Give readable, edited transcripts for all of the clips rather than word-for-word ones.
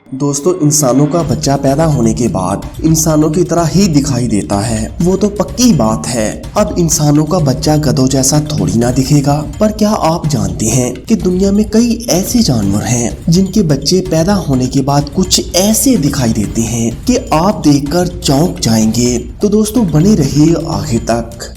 दोस्तों, इंसानों का बच्चा पैदा होने के बाद इंसानों की तरह ही दिखाई देता है, वो तो पक्की बात है। अब इंसानों का बच्चा गधों जैसा थोड़ी ना दिखेगा, पर क्या आप जानते हैं कि दुनिया में कई ऐसे जानवर हैं जिनके बच्चे पैदा होने के बाद कुछ ऐसे दिखाई देते हैं कि आप देखकर चौंक जाएंगे। तो दोस्तों, बने रहिए आखिर तक।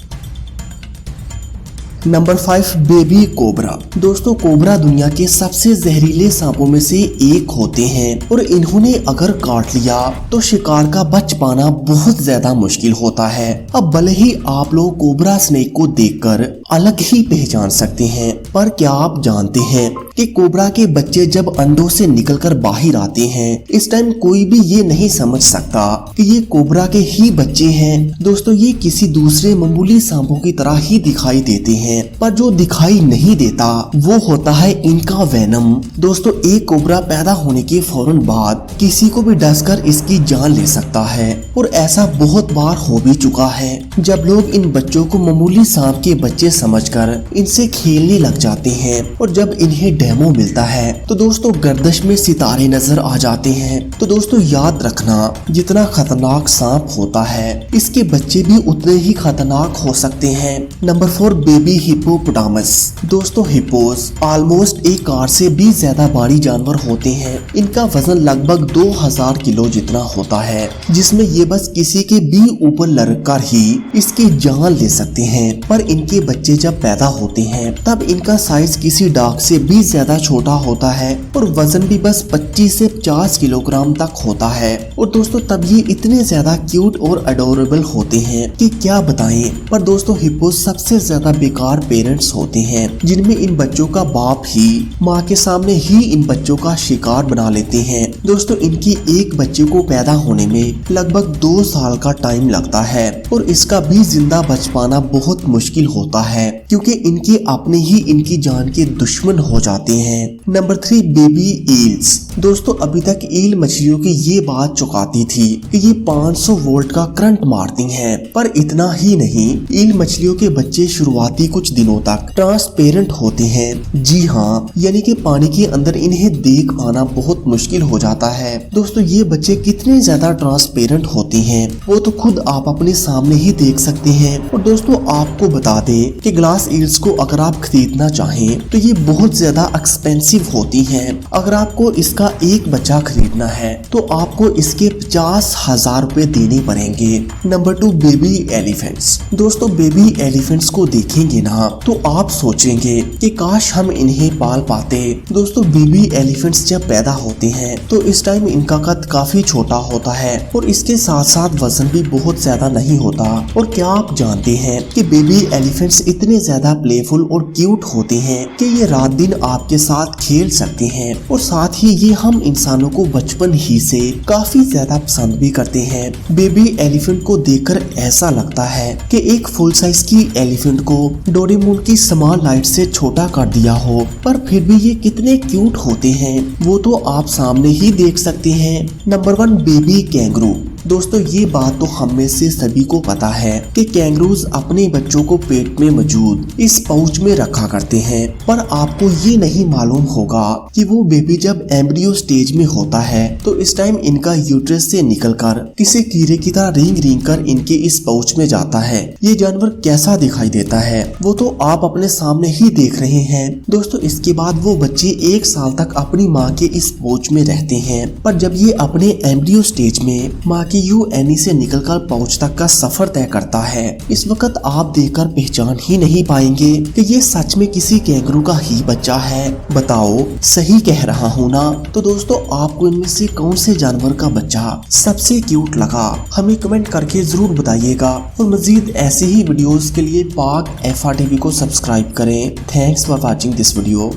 Number 5, baby cobra. दोस्तों, कोबरा दुनिया के सबसे जहरीले सांपों में से एक होते हैं और इन्होंने अगर काट लिया तो शिकार का बच पाना बहुत ज्यादा मुश्किल होता है। अब भले ही आप लोग कोबरा स्नेक को देखकर अलग ही पहचान सकते हैं, पर क्या आप जानते हैं कि कोबरा के बच्चे जब अंडों से निकलकर बाहर आते हैं, इस टाइम कोई भी ये नहीं समझ सकता कि ये कोबरा के ही बच्चे हैं। दोस्तों, ये किसी दूसरे मामूली सांपों की तरह ही दिखाई देते हैं, पर जो दिखाई नहीं देता वो होता है इनका वेनम। दोस्तों, एक कोबरा पैदा होने के फौरन बाद किसी को भी डसकर इसकी जान ले सकता है और ऐसा बहुत बार हो भी चुका है, जब लोग इन बच्चों को मामूली सांप के बच्चे समझकर इनसे खेलने लग जाते हैं और जब इन्हें डेमो मिलता है तो दोस्तों गर्दश में सितारे नजर आ जाते हैं। तो दोस्तों, याद रखना, जितना खतरनाक सांप होता है इसके बच्चे भी उतने ही खतरनाक हो सकते हैं। Number 4, baby hippopotamus. दोस्तों, हिप्पोस ऑलमोस्ट एक कार से भी ज्यादा भारी जानवर होते हैं। इनका वजन लगभग 2000 किलो जितना होता है, जिसमें ये बस किसी के भी ऊपर लड़कर ही इसकी जान ले सकते हैं। पर इनके बच्चे जब पैदा होते हैं तब इनका साइज किसी डॉग से भी ज्यादा छोटा होता है और वजन भी बस 25 से 50 किलोग्राम तक होता है। और दोस्तों, तब ये इतने ज्यादा क्यूट और अडोरेबल होते हैं कि क्या बताएं। पर दोस्तों, हिप्पोस सबसे ज्यादा बेकार पेरेंट्स होते हैं, जिनमें इन बच्चों का बाप ही माँ के सामने ही इन बच्चों का शिकार बना लेते हैं। दोस्तों, इनकी एक बच्चे को पैदा होने में लगभग 2 साल का टाइम लगता है और इसका भी जिंदा बच पाना बहुत मुश्किल होता है, क्योंकि इनके अपने ही इनकी जान के दुश्मन हो जाते हैं। Number 3, baby eels. दोस्तों, अभी तक ईल मछलियों की ये बात चुकाती थी कि ये 500 वोल्ट का करंट मारती हैं, पर इतना ही नहीं, ईल मछलियों के बच्चे शुरुआती कुछ दिनों तक ट्रांसपेरेंट होते हैं। जी हाँ, यानी कि पानी के अंदर इन्हें देख पाना बहुत मुश्किल हो जाता है। दोस्तों, ये बच्चे कितने ज्यादा ट्रांसपेरेंट होते हैं वो तो खुद आप अपने सामने ही देख सकते हैं। और दोस्तों, आपको बता दें कि ग्लास ईल्स को अगर आप खरीदना चाहें तो ये बहुत ज्यादा एक्सपेंसिव होती हैं। अगर आपको इसका एक बच्चा खरीदना है तो आपको इसके 50,000 रुपए देने पड़ेंगे। Number 2, baby elephants. दोस्तों, बेबी एलिफेंट्स को देखेंगे ना तो आप सोचेंगे कि काश हम इन्हें पाल पाते। दोस्तों, बेबी एलिफेंट्स जब पैदा होते हैं तो इस टाइम इनका कद काफी छोटा होता है और इसके साथ साथ वजन भी बहुत ज्यादा नहीं होता। और क्या आप जानते हैं कि बेबी एलिफेंट्स इतने ज्यादा प्लेफुल और क्यूट होते हैं कि ये रात दिन आपके साथ खेल सकते हैं और साथ ही ये हम इंसानों को बचपन ही से काफी ज्यादा पसंद भी करते हैं। बेबी एलिफेंट को देखकर ऐसा लगता है कि एक फुल साइज की एलिफेंट को डोरेमोन की स्मॉल लाइट से छोटा कर दिया हो, पर फिर भी ये कितने क्यूट होते हैं वो तो आप सामने ही देख सकते हैं। Number 1, baby kangaroo. दोस्तों, ये बात तो हम में से सभी को पता है कि कैंगरूज अपने बच्चों को पेट में मौजूद इस पाउच में रखा करते हैं, पर आपको ये नहीं मालूम होगा कि वो बेबी जब एम्ब्रियो स्टेज में होता है तो इस टाइम इनका यूट्रस से निकलकर किसी कीड़े की तरह रेंग रेंग कर इनके इस पाउच में जाता है। ये जानवर कैसा दिखाई देता है वो तो आप अपने सामने ही देख रहे हैं। दोस्तों, इसके बाद वो बच्चे 1 साल तक अपनी माँ के इस पाउच में रहते हैं, पर जब ये अपने एम्ब्रियो स्टेज में माँ की यूएनई से निकलकर पाउच तक का सफर तय करता है, इस वक्त आप देखकर पहचान ही नहीं पाएंगे कि ये सच में किसी कैंगरू का ही बच्चा है। बताओ, सही कह रहा हूँ ना? तो दोस्तों, आपको इनमें से कौन से जानवर का बच्चा सबसे क्यूट लगा, हमें कमेंट करके जरूर बताइएगा। और मजीद ऐसे ही वीडियोस के लिए पाक FR TV को सब्सक्राइब करें। Thanks for watching this video.